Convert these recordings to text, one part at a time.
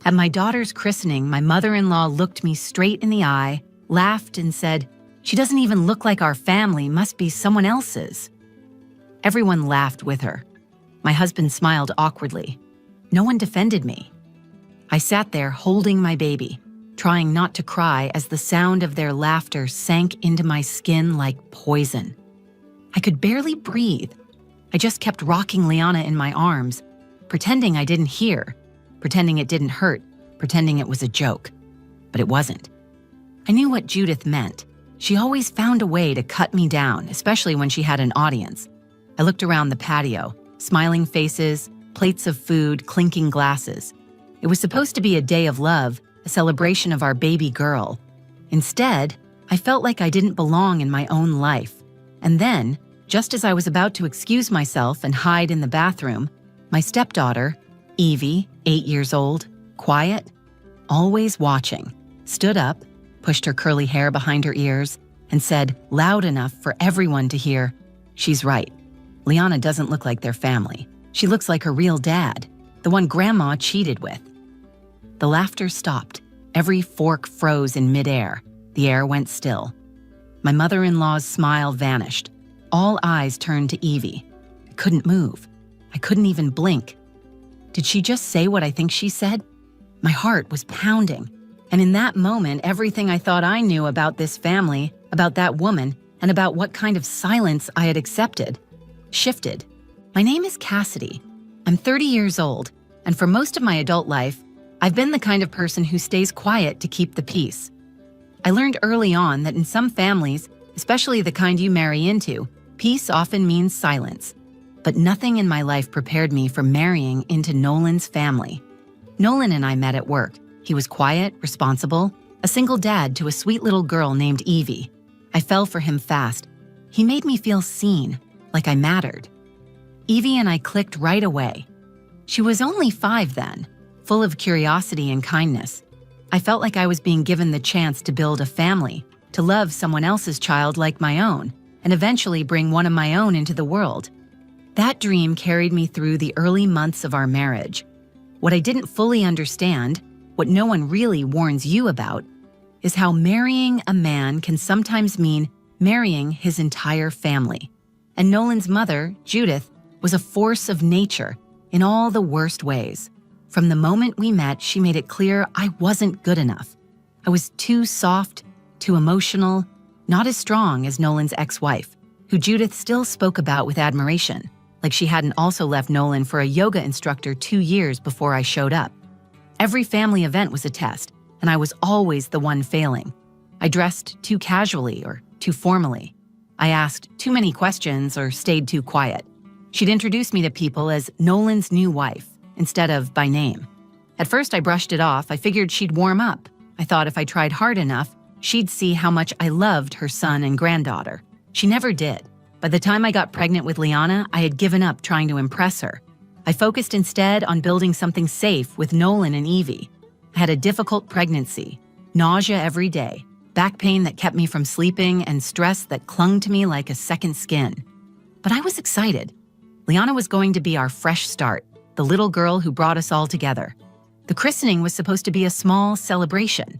At my daughter's christening, my mother-in-law looked me straight in the eye, laughed, and said, "She doesn't even look like our family, must be someone else's." Everyone laughed with her. My husband smiled awkwardly. No one defended me. I sat there holding my baby, trying not to cry as the sound of their laughter sank into my skin like poison. I could barely breathe. I just kept rocking Liana in my arms, pretending I didn't hear, pretending it didn't hurt, pretending it was a joke. But it wasn't. I knew what Judith meant. She always found a way to cut me down, especially when she had an audience. I looked around the patio, smiling faces, plates of food, clinking glasses. It was supposed to be a day of love, a celebration of our baby girl. Instead, I felt like I didn't belong in my own life. And then, just as I was about to excuse myself and hide in the bathroom, my stepdaughter, Eevee, 8 years old, quiet, always watching, stood up, pushed her curly hair behind her ears, and said, loud enough for everyone to hear, "She's right. Liana doesn't look like their family. She looks like her real dad, the one Grandma cheated with." The laughter stopped. Every fork froze in midair. The air went still. My mother-in-law's smile vanished. All eyes turned to Eevee. I couldn't move. I couldn't even blink. Did she just say what I think she said? My heart was pounding. And in that moment, everything I thought I knew about this family, about that woman, and about what kind of silence I had accepted, shifted. My name is Cassidy. I'm 30 years old, and for most of my adult life, I've been the kind of person who stays quiet to keep the peace. I learned early on that in some families, especially the kind you marry into, peace often means silence. But nothing in my life prepared me for marrying into Nolan's family. Nolan and I met at work. He was quiet, responsible, a single dad to a sweet little girl named Eevee. I fell for him fast. He made me feel seen, like I mattered. Eevee and I clicked right away. She was only 5 then, full of curiosity and kindness. I felt like I was being given the chance to build a family, to love someone else's child like my own, and eventually bring one of my own into the world. That dream carried me through the early months of our marriage. What I didn't fully understand, what no one really warns you about, is how marrying a man can sometimes mean marrying his entire family. And Nolan's mother, Judith, was a force of nature in all the worst ways. From the moment we met, she made it clear I wasn't good enough. I was too soft, too emotional, not as strong as Nolan's ex-wife, who Judith still spoke about with admiration, like she hadn't also left Nolan for a yoga instructor 2 years before I showed up. Every family event was a test, and I was always the one failing. I dressed too casually or too formally. I asked too many questions or stayed too quiet. She'd introduce me to people as Nolan's new wife, instead of by name. At first I brushed it off. I figured she'd warm up. I thought if I tried hard enough, she'd see how much I loved her son and granddaughter. She never did. By the time I got pregnant with Liana, I had given up trying to impress her. I focused instead on building something safe with Nolan and Eevee. I had a difficult pregnancy, nausea every day, back pain that kept me from sleeping, and stress that clung to me like a second skin. But I was excited. Liana was going to be our fresh start, the little girl who brought us all together. The christening was supposed to be a small celebration.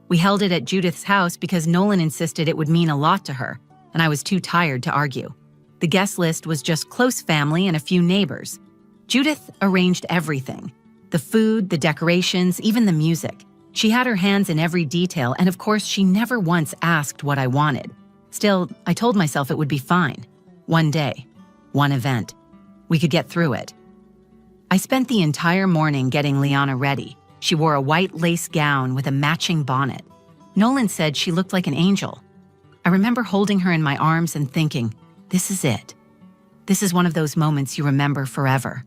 We held it at Judith's house because Nolan insisted it would mean a lot to her, and I was too tired to argue. The guest list was just close family and a few neighbors. Judith arranged everything. The food, the decorations, even the music. She had her hands in every detail, and of course, she never once asked what I wanted. Still, I told myself it would be fine. One day, one event. We could get through it. I spent the entire morning getting Liana ready. She wore a white lace gown with a matching bonnet. Nolan said she looked like an angel. I remember holding her in my arms and thinking, this is it. This is one of those moments you remember forever.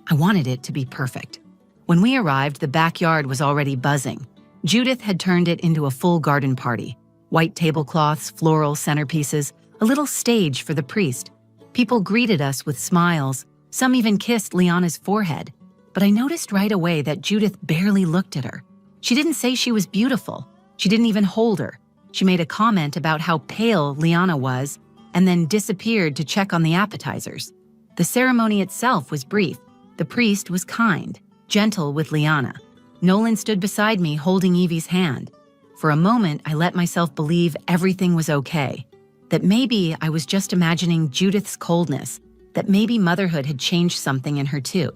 I wanted it to be perfect. When we arrived, the backyard was already buzzing. Judith had turned it into a full garden party. White tablecloths, floral centerpieces, a little stage for the priest. People greeted us with smiles. Some even kissed Liana's forehead. But I noticed right away that Judith barely looked at her. She didn't say she was beautiful. She didn't even hold her. She made a comment about how pale Liana was and then disappeared to check on the appetizers. The ceremony itself was brief. The priest was kind, gentle with Liana. Nolan stood beside me holding Eevee's hand. For a moment, I let myself believe everything was okay, that maybe I was just imagining Judith's coldness, that maybe motherhood had changed something in her too.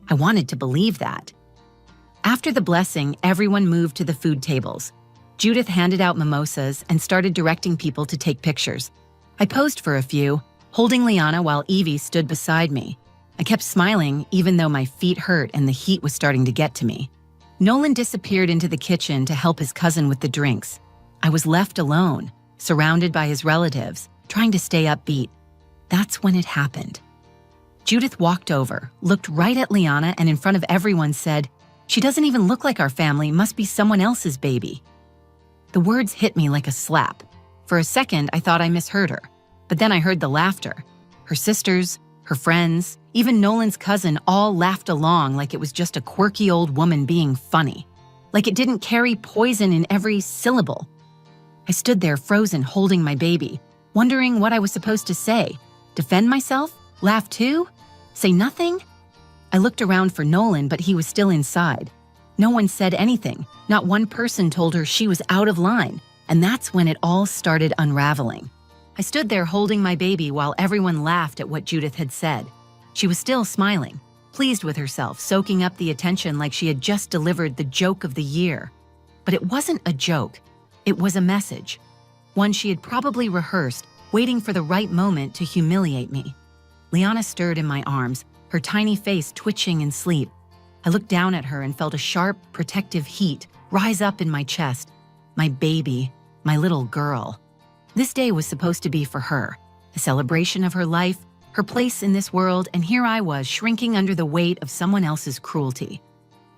I wanted to believe that. After the blessing, everyone moved to the food tables. Judith handed out mimosas and started directing people to take pictures. I posed for a few, holding Liana while Eevee stood beside me. I kept smiling even though my feet hurt and the heat was starting to get to me. Nolan disappeared into the kitchen to help his cousin with the drinks. I was left alone, surrounded by his relatives, trying to stay upbeat. That's when it happened. Judith walked over, looked right at Liana, and in front of everyone said, "She doesn't even look like our family, must be someone else's baby." The words hit me like a slap. For a second, I thought I misheard her, but then I heard the laughter. Her sisters, her friends, even Nolan's cousin all laughed along like it was just a quirky old woman being funny, like it didn't carry poison in every syllable. I stood there frozen holding my baby, wondering what I was supposed to say. Defend myself? Laugh too? Say nothing? I looked around for Nolan, but he was still inside. No one said anything. Not one person told her she was out of line, and that's when it all started unraveling. I stood there holding my baby while everyone laughed at what Judith had said. She was still smiling, pleased with herself, soaking up the attention like she had just delivered the joke of the year. But it wasn't a joke. It was a message. One she had probably rehearsed, waiting for the right moment to humiliate me. Liana stirred in my arms, her tiny face twitching in sleep. I looked down at her and felt a sharp, protective heat rise up in my chest. My baby, my little girl. This day was supposed to be for her, a celebration of her life, her place in this world, and here I was shrinking under the weight of someone else's cruelty.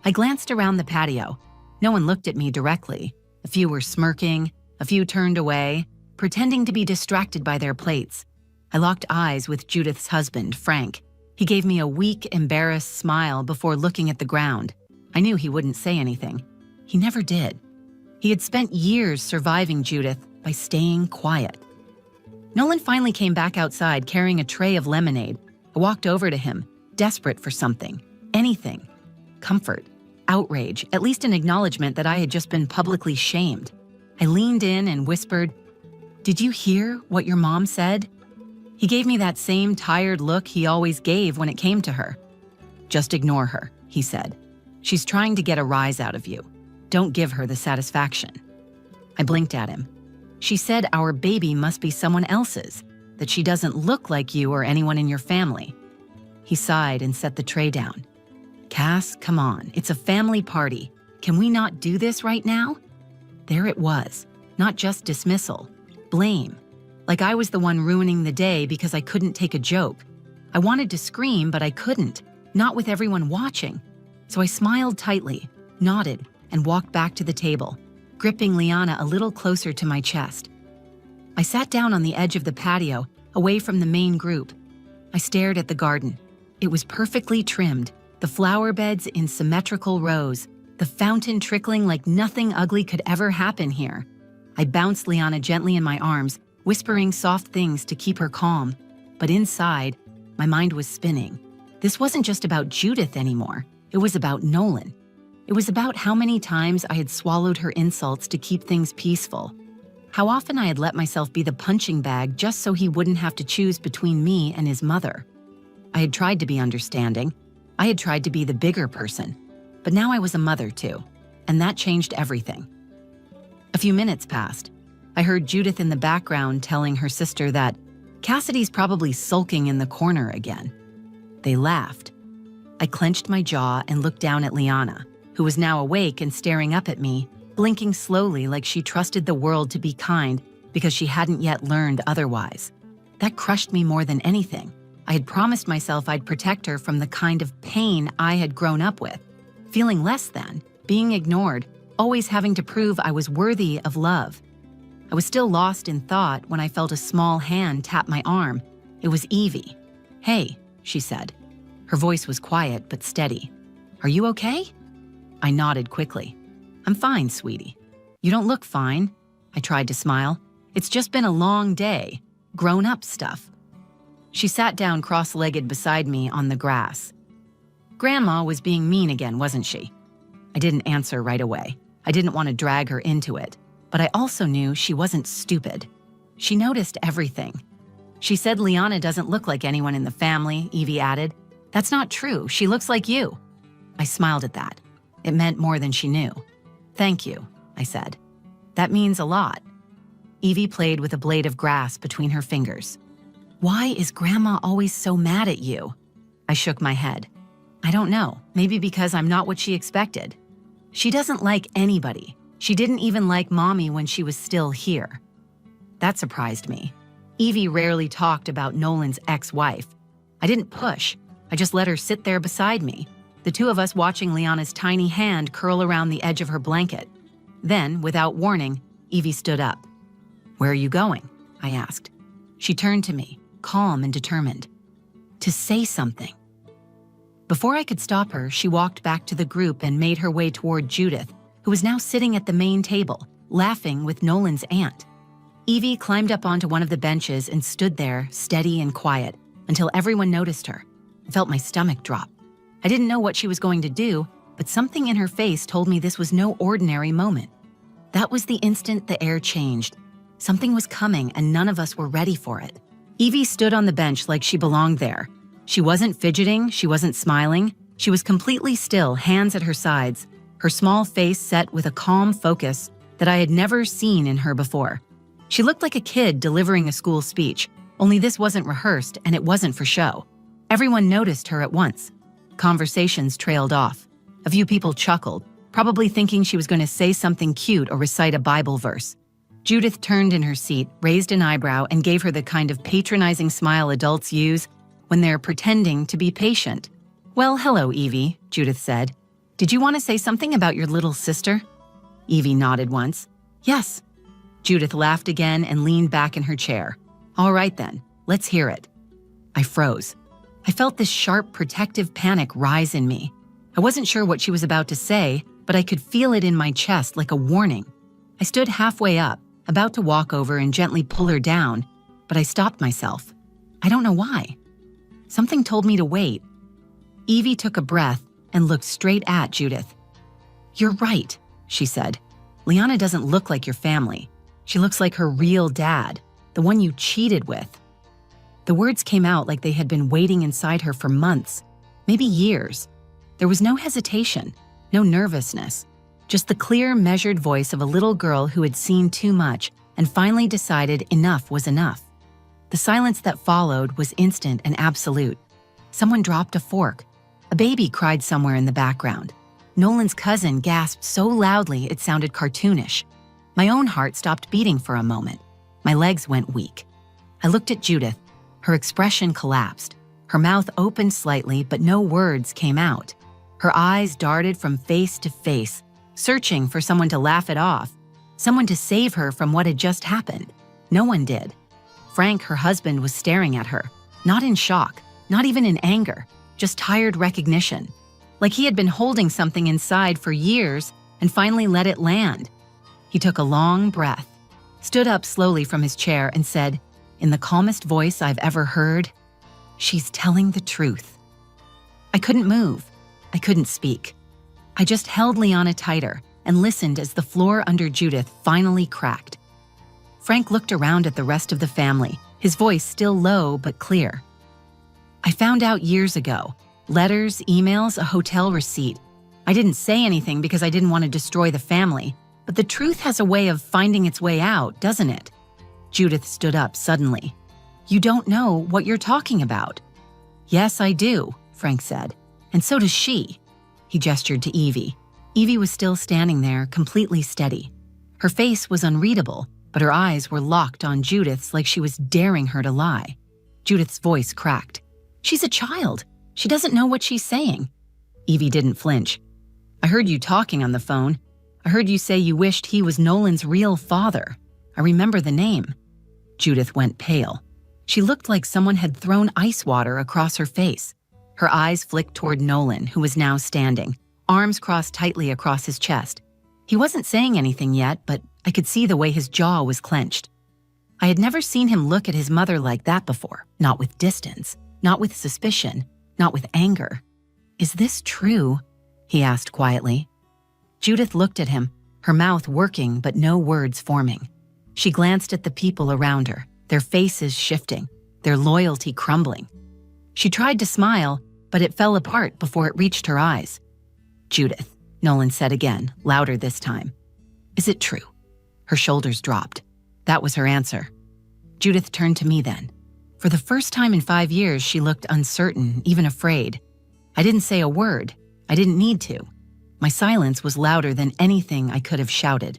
I glanced around the patio. No one looked at me directly. A few were smirking, a few turned away, pretending to be distracted by their plates. I locked eyes with Judith's husband, Frank. He gave me a weak, embarrassed smile before looking at the ground. I knew he wouldn't say anything. He never did. He had spent years surviving Judith by staying quiet. Nolan finally came back outside carrying a tray of lemonade. I walked over to him, desperate for something, anything. Comfort, outrage, at least an acknowledgement that I had just been publicly shamed. I leaned in and whispered, "Did you hear what your mom said?" He gave me that same tired look he always gave when it came to her. "Just ignore her," he said. "She's trying to get a rise out of you. Don't give her the satisfaction." I blinked at him. "She said our baby must be someone else's, that she doesn't look like you or anyone in your family." He sighed and set the tray down. "Cass, come on, it's a family party. Can we not do this right now?" There it was, not just dismissal, blame. Like I was the one ruining the day because I couldn't take a joke. I wanted to scream, but I couldn't, not with everyone watching. So I smiled tightly, nodded, and walked back to the table, gripping Liana a little closer to my chest. I sat down on the edge of the patio, away from the main group. I stared at the garden. It was perfectly trimmed, the flower beds in symmetrical rows, the fountain trickling like nothing ugly could ever happen here. I bounced Liana gently in my arms, whispering soft things to keep her calm. But inside, my mind was spinning. This wasn't just about Judith anymore. It was about Nolan. It was about how many times I had swallowed her insults to keep things peaceful. How often I had let myself be the punching bag just so he wouldn't have to choose between me and his mother. I had tried to be understanding. I had tried to be the bigger person. But now I was a mother too, and that changed everything. A few minutes passed. I heard Judith in the background telling her sister that Cassidy's probably sulking in the corner again. They laughed. I clenched my jaw and looked down at Liana, who was now awake and staring up at me, blinking slowly like she trusted the world to be kind because she hadn't yet learned otherwise. That crushed me more than anything. I had promised myself I'd protect her from the kind of pain I had grown up with. Feeling less than, being ignored, always having to prove I was worthy of love. I was still lost in thought when I felt a small hand tap my arm. It was Eevee. "Hey," she said. Her voice was quiet but steady. "Are you okay?" I nodded quickly. "I'm fine, sweetie." "You don't look fine." I tried to smile. "It's just been a long day. Grown-up stuff." She sat down cross-legged beside me on the grass. "Grandma was being mean again, wasn't she?" I didn't answer right away. I didn't want to drag her into it, but I also knew she wasn't stupid. She noticed everything. She said Liana doesn't look like anyone in the family, Eevee added. That's not true. She looks like you. I smiled at that. It meant more than she knew. Thank you, I said. That means a lot. Eevee played with a blade of grass between her fingers. Why is Grandma always so mad at you? I shook my head. I don't know. Maybe because I'm not what she expected. She doesn't like anybody. She didn't even like Mommy when she was still here. That surprised me. Eevee rarely talked about Nolan's ex-wife. I didn't push. I just let her sit there beside me, the two of us watching Liana's tiny hand curl around the edge of her blanket. Then, without warning, Eevee stood up. Where are you going? I asked. She turned to me, calm and determined. To say something. Before I could stop her, she walked back to the group and made her way toward Judith, who was now sitting at the main table, laughing with Nolan's aunt. Eevee climbed up onto one of the benches and stood there, steady and quiet, until everyone noticed her. I felt my stomach drop. I didn't know what she was going to do, but something in her face told me this was no ordinary moment. That was the instant the air changed. Something was coming and none of us were ready for it. Eevee stood on the bench like she belonged there. She wasn't fidgeting, she wasn't smiling. She was completely still, hands at her sides, her small face set with a calm focus that I had never seen in her before. She looked like a kid delivering a school speech, only this wasn't rehearsed and it wasn't for show. Everyone noticed her at once. Conversations trailed off. A few people chuckled, probably thinking she was going to say something cute or recite a Bible verse. Judith turned in her seat, raised an eyebrow, and gave her the kind of patronizing smile adults use when they're pretending to be patient. Well, hello, Eevee, Judith said. Did you want to say something about your little sister? Eevee nodded once. Yes. Judith laughed again and leaned back in her chair. All right then, let's hear it. I froze. I felt this sharp, protective panic rise in me. I wasn't sure what she was about to say, but I could feel it in my chest like a warning. I stood halfway up, about to walk over and gently pull her down, but I stopped myself. I don't know why. Something told me to wait. Eevee took a breath and looked straight at Judith. You're right, she said. Liana doesn't look like your family. She looks like her real dad, the one you cheated with. The words came out like they had been waiting inside her for months, maybe years. There was no hesitation, no nervousness, just the clear, measured voice of a little girl who had seen too much and finally decided enough was enough. The silence that followed was instant and absolute. Someone dropped a fork. A baby cried somewhere in the background. Nolan's cousin gasped so loudly it sounded cartoonish. My own heart stopped beating for a moment. My legs went weak. I looked at Judith. Her expression collapsed. Her mouth opened slightly, but no words came out. Her eyes darted from face to face, searching for someone to laugh it off, someone to save her from what had just happened. No one did. Frank, her husband, was staring at her, not in shock, not even in anger, just tired recognition, like he had been holding something inside for years and finally let it land. He took a long breath, stood up slowly from his chair and said, in the calmest voice I've ever heard, "She's telling the truth." I couldn't move. I couldn't speak. I just held Liana tighter and listened as the floor under Judith finally cracked. Frank looked around at the rest of the family, his voice still low but clear. I found out years ago. Letters, emails, a hotel receipt. I didn't say anything because I didn't want to destroy the family, but the truth has a way of finding its way out, doesn't it? Judith stood up suddenly. You don't know what you're talking about. Yes, I do, Frank said, and so does she. He gestured to Eevee. Eevee was still standing there, completely steady. Her face was unreadable, but her eyes were locked on Judith's like she was daring her to lie. Judith's voice cracked. She's a child. She doesn't know what she's saying. Eevee didn't flinch. I heard you talking on the phone. I heard you say you wished he was Nolan's real father. I remember the name. Judith went pale. She looked like someone had thrown ice water across her face. Her eyes flicked toward Nolan, who was now standing, arms crossed tightly across his chest. He wasn't saying anything yet, but I could see the way his jaw was clenched. I had never seen him look at his mother like that before, not with distance, not with suspicion, not with anger. Is this true? He asked quietly. Judith looked at him, her mouth working but no words forming. She glanced at the people around her, their faces shifting, their loyalty crumbling. She tried to smile, but it fell apart before it reached her eyes. "Judith," Nolan said again, louder this time. "Is it true?" Her shoulders dropped. That was her answer. Judith turned to me then. For the first time in 5 years, she looked uncertain, even afraid. I didn't say a word. I didn't need to. My silence was louder than anything I could have shouted.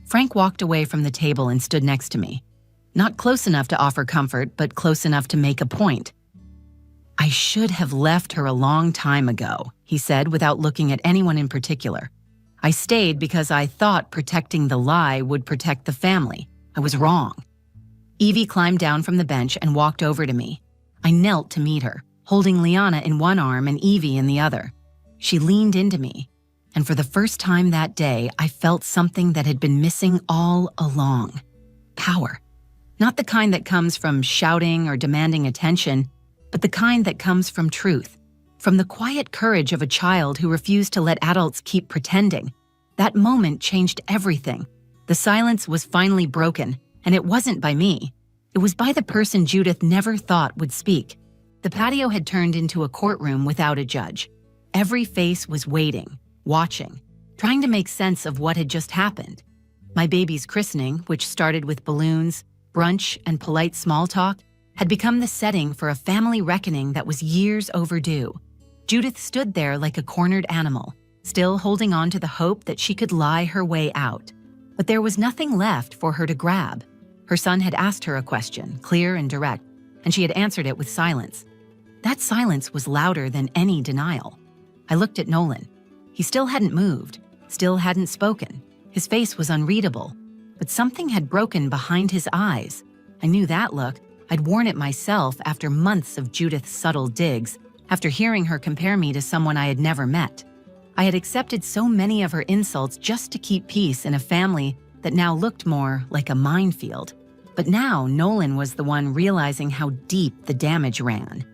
Frank walked away from the table and stood next to me. Not close enough to offer comfort, but close enough to make a point. "I should have left her a long time ago," he said without looking at anyone in particular. "I stayed because I thought protecting the lie would protect the family. I was wrong." Eevee climbed down from the bench and walked over to me. I knelt to meet her, holding Liana in one arm and Eevee in the other. She leaned into me, and for the first time that day, I felt something that had been missing all along. Power. Not the kind that comes from shouting or demanding attention, but the kind that comes from truth, from the quiet courage of a child who refused to let adults keep pretending. That moment changed everything. The silence was finally broken, and it wasn't by me. It was by the person Judith never thought would speak. The patio had turned into a courtroom without a judge. Every face was waiting, watching, trying to make sense of what had just happened. My baby's christening, which started with balloons, brunch, and polite small talk, had become the setting for a family reckoning that was years overdue. Judith stood there like a cornered animal, still holding on to the hope that she could lie her way out. But there was nothing left for her to grab. Her son had asked her a question, clear and direct, and she had answered it with silence. That silence was louder than any denial. I looked at Nolan. He still hadn't moved, still hadn't spoken. His face was unreadable, but something had broken behind his eyes. I knew that look. I'd worn it myself after months of Judith's subtle digs, after hearing her compare me to someone I had never met. I had accepted so many of her insults just to keep peace in a family that now looked more like a minefield. But now Nolan was the one realizing how deep the damage ran.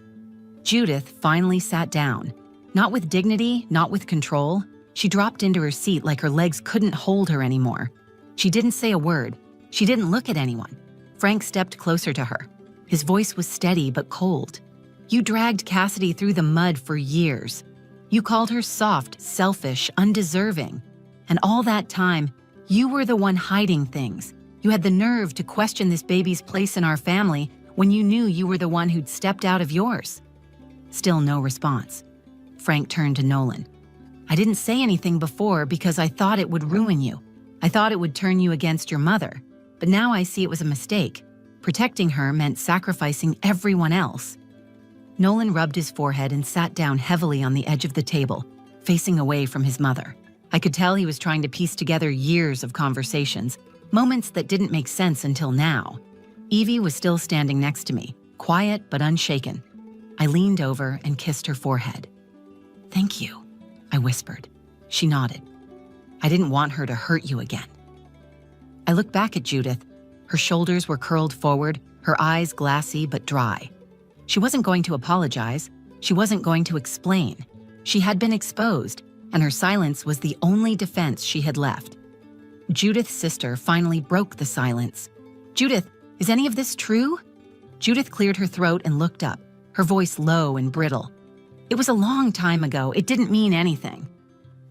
Judith finally sat down. Not with dignity, not with control. She dropped into her seat like her legs couldn't hold her anymore. She didn't say a word. She didn't look at anyone. Frank stepped closer to her. His voice was steady but cold. "You dragged Cassidy through the mud for years. You called her soft, selfish, undeserving. And all that time, you were the one hiding things. You had the nerve to question this baby's place in our family when you knew you were the one who'd stepped out of yours." Still no response. Frank turned to Nolan. "I didn't say anything before because I thought it would ruin you. I thought it would turn you against your mother. But now I see it was a mistake. Protecting her meant sacrificing everyone else." Nolan rubbed his forehead and sat down heavily on the edge of the table, facing away from his mother. I could tell he was trying to piece together years of conversations, moments that didn't make sense until now. Eevee was still standing next to me, quiet but unshaken. I leaned over and kissed her forehead. "Thank you," I whispered. She nodded. "I didn't want her to hurt you again." I looked back at Judith. Her shoulders were curled forward, her eyes glassy but dry. She wasn't going to apologize. She wasn't going to explain. She had been exposed, and her silence was the only defense she had left. Judith's sister finally broke the silence. "Judith, is any of this true?" Judith cleared her throat and looked up, her voice low and brittle. "It was a long time ago. It didn't mean anything."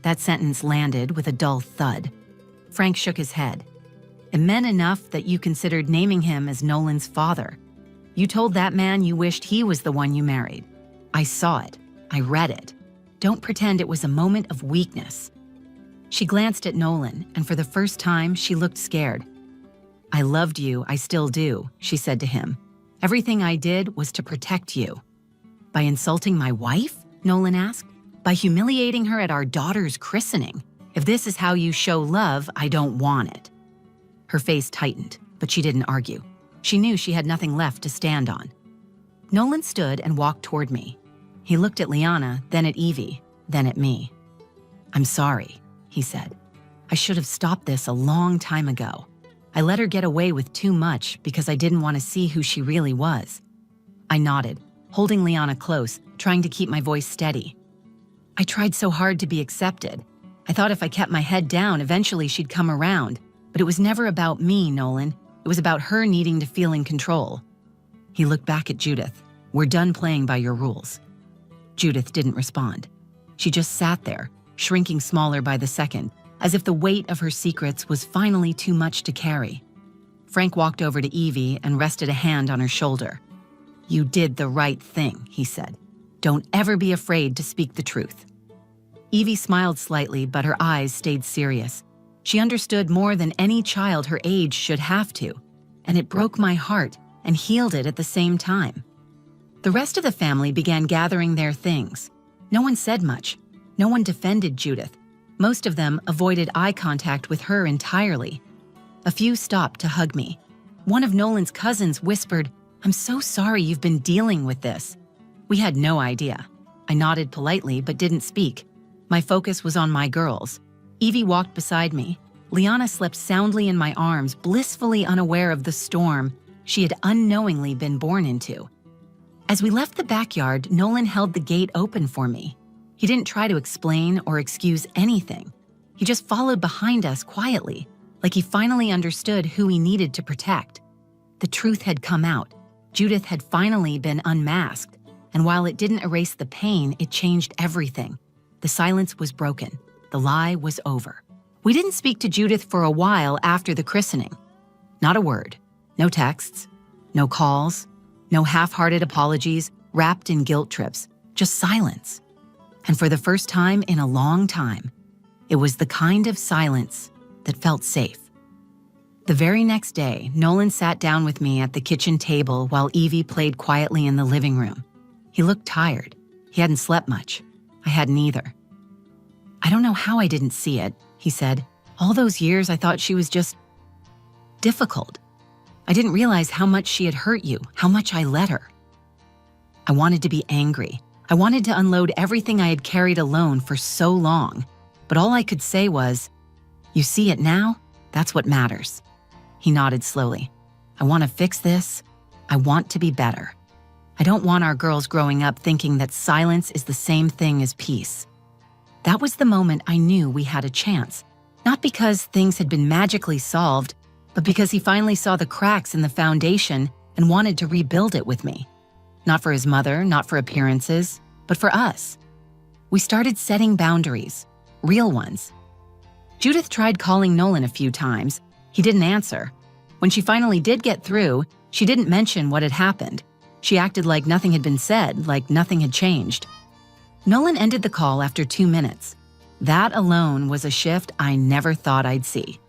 That sentence landed with a dull thud. Frank shook his head. "It meant enough that you considered naming him as Nolan's father. You told that man you wished he was the one you married. I saw it. I read it. Don't pretend it was a moment of weakness." She glanced at Nolan, and for the first time, she looked scared. "I loved you, I still do," she said to him. "Everything I did was to protect you." "By insulting my wife?" Nolan asked. "By humiliating her at our daughter's christening? If this is how you show love, I don't want it." Her face tightened, but she didn't argue. She knew she had nothing left to stand on. Nolan stood and walked toward me. He looked at Liana, then at Eevee, then at me. "I'm sorry," he said. "I should have stopped this a long time ago. I let her get away with too much because I didn't want to see who she really was." I nodded, holding Liana close, trying to keep my voice steady. "I tried so hard to be accepted. I thought if I kept my head down, eventually she'd come around. But it was never about me, Nolan. It was about her needing to feel in control. He looked back at Judith. We're done playing by your rules. Judith didn't respond. She just sat there, shrinking smaller by the second, as if the weight of her secrets was finally too much to carry. Frank walked over to Eevee and rested a hand on her shoulder. You did the right thing, he said. Don't ever be afraid to speak the truth. Eevee smiled slightly, but her eyes stayed serious. She understood more than any child her age should have to, and it broke my heart and healed it at the same time. The rest of the family began gathering their things. No one said much. No one defended Judith. Most of them avoided eye contact with her entirely. A few stopped to hug me. One of Nolan's cousins whispered, I'm so sorry you've been dealing with this. We had no idea. I nodded politely but didn't speak. My focus was on my girls. Eevee walked beside me. Liana slept soundly in my arms, blissfully unaware of the storm she had unknowingly been born into. As we left the backyard, Nolan held the gate open for me. He didn't try to explain or excuse anything. He just followed behind us quietly, like he finally understood who he needed to protect. The truth had come out. Judith had finally been unmasked, and while it didn't erase the pain, it changed everything. The silence was broken. The lie was over. We didn't speak to Judith for a while after the christening. Not a word. No texts. No calls. No half-hearted apologies wrapped in guilt trips. Just silence. And for the first time in a long time, it was the kind of silence that felt safe. The very next day, Nolan sat down with me at the kitchen table while Eevee played quietly in the living room. He looked tired. He hadn't slept much. I hadn't either. I don't know how I didn't see it, he said. All those years I thought she was just difficult. I didn't realize how much she had hurt you, how much I let her. I wanted to be angry. I wanted to unload everything I had carried alone for so long, but all I could say was, you see it now? That's what matters. He nodded slowly. I want to fix this. I want to be better. I don't want our girls growing up thinking that silence is the same thing as peace. That was the moment I knew we had a chance, not because things had been magically solved, but because he finally saw the cracks in the foundation and wanted to rebuild it with me. Not for his mother, not for appearances, but for us. We started setting boundaries, real ones. Judith tried calling Nolan a few times. He didn't answer. When she finally did get through, she didn't mention what had happened. She acted like nothing had been said, like nothing had changed. Nolan ended the call after 2 minutes. That alone was a shift I never thought I'd see.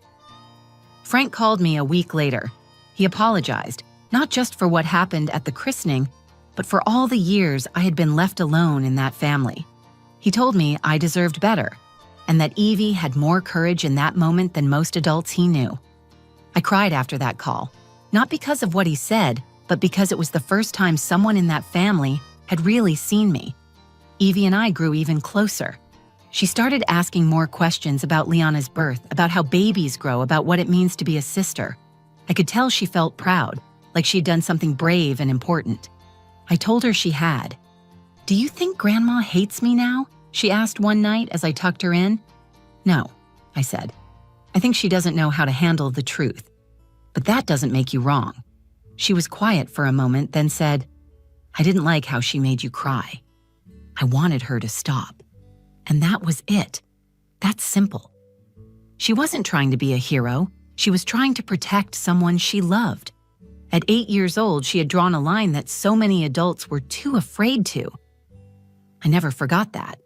Frank called me a week later. He apologized, not just for what happened at the christening, but for all the years I had been left alone in that family. He told me I deserved better, and that Eevee had more courage in that moment than most adults he knew. I cried after that call, not because of what he said, but because it was the first time someone in that family had really seen me. Eevee and I grew even closer. She started asking more questions about Liana's birth, about how babies grow, about what it means to be a sister. I could tell she felt proud, like she'd done something brave and important. I told her she had. Do you think Grandma hates me now? She asked one night as I tucked her in. No, I said. I think she doesn't know how to handle the truth. But that doesn't make you wrong. She was quiet for a moment, then said, I didn't like how she made you cry. I wanted her to stop. And that was it. That's simple. She wasn't trying to be a hero. She was trying to protect someone she loved. At 8 years old, she had drawn a line that so many adults were too afraid to. I never forgot that.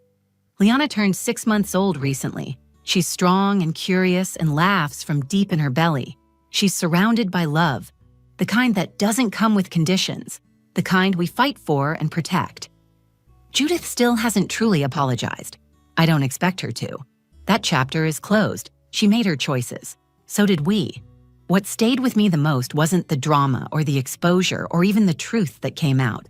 Liana turned 6 months old recently. She's strong and curious and laughs from deep in her belly. She's surrounded by love, the kind that doesn't come with conditions, the kind we fight for and protect. Judith still hasn't truly apologized. I don't expect her to. That chapter is closed. She made her choices. So did we. What stayed with me the most wasn't the drama or the exposure or even the truth that came out.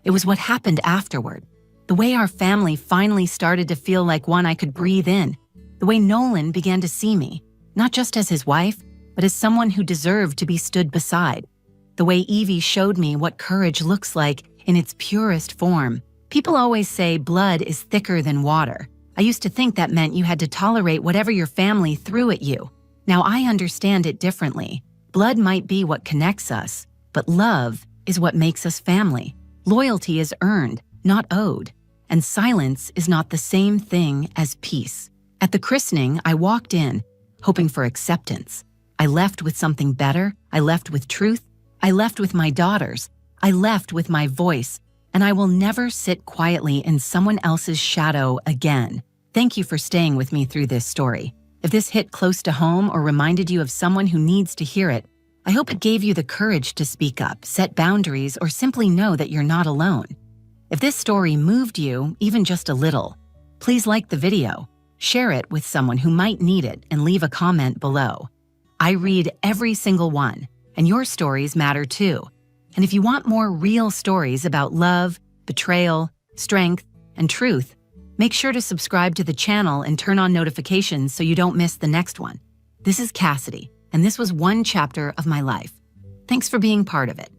It was what happened afterward. The way our family finally started to feel like one I could breathe in. The way Nolan began to see me, not just as his wife, but as someone who deserved to be stood beside. The way Eevee showed me what courage looks like in its purest form. People always say blood is thicker than water, I used to think that meant you had to tolerate whatever your family threw at you. Now I understand it differently. Blood might be what connects us, but love is what makes us family. Loyalty is earned, not owed. And silence is not the same thing as peace. At the christening, I walked in, hoping for acceptance. I left with something better. I left with truth. I left with my daughters. I left with my voice. And I will never sit quietly in someone else's shadow again. Thank you for staying with me through this story. If this hit close to home or reminded you of someone who needs to hear it, I hope it gave you the courage to speak up, set boundaries, or simply know that you're not alone. If this story moved you, even just a little, please like the video, share it with someone who might need it, and leave a comment below. I read every single one, and your stories matter too. And if you want more real stories about love, betrayal, strength, and truth, make sure to subscribe to the channel and turn on notifications so you don't miss the next one. This is Cassidy, and this was one chapter of my life. Thanks for being part of it.